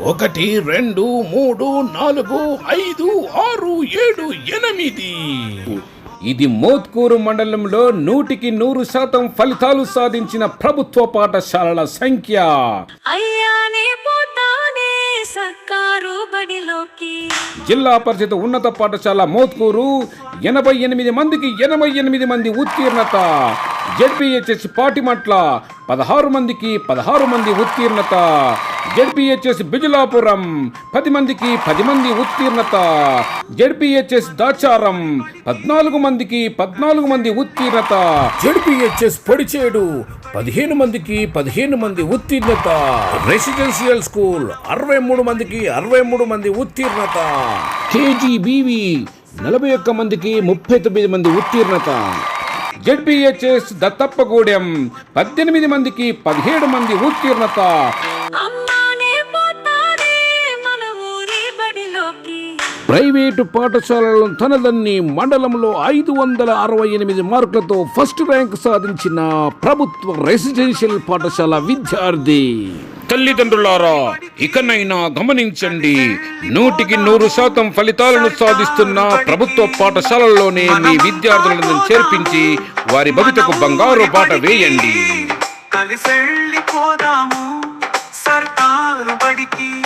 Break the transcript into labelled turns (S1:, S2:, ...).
S1: 1 2 3 4 5 6 7 8.
S2: ఇది మోత్కూరు మండలంలో 100% ఫలితాలు సాధించిన ప్రభుత్వ పాఠశాలల సంఖ్య. జిల్లా పరిషత్ ఉన్నత పాఠశాల మోత్కూరు 88 మందికి 88 మంది ఉత్తీర్ణత. జెడ్పీహెచ్ఎస్ పాటిమట్ల 16 మందికి 16 మంది ఉత్తీర్ణత. జెడ్పీహెచ్ఎస్ బిజలాపురం 10 మందికి 10 మంది ఉత్తీర్ణత. జెడ్పీహెచ్ఎస్ దాచారం 14 మందికి 14 మంది ఉత్తీర్ణత.
S1: జెడ్పీహెచ్ఎస్ పొడిచేడు 15 మందికి 15 మంది ఉత్తీర్ణత. రెసిడెన్షియల్ స్కూల్ 63 మందికి 63 మంది ఉత్తీర్ణత. కేజీబీవి 41 మందికి 39 మంది ఉత్తీర్ణత. జెడ్పీహెచ్ఎస్ దత్తప్పగూడెం 18 మందికి 17 మంది ఉత్తీర్ణత. ప్రైవేటు పాఠశాలలను తనదన్ని మండలంలో 568 మార్కులతో ఫస్ట్ ర్యాంక్ సాధించిన ప్రభుత్వ రెసిడెన్షియల్ పాఠశాల విద్యార్థి. తల్లిదండ్రులారా, ఇకనైనా గమనించండి. 100% ఫలితాలను సాధిస్తున్న ప్రభుత్వ పాఠశాలల్లోనే మీ విద్యార్థులను చేర్పించి వారి భవితకు బంగారు బాట వేయండి.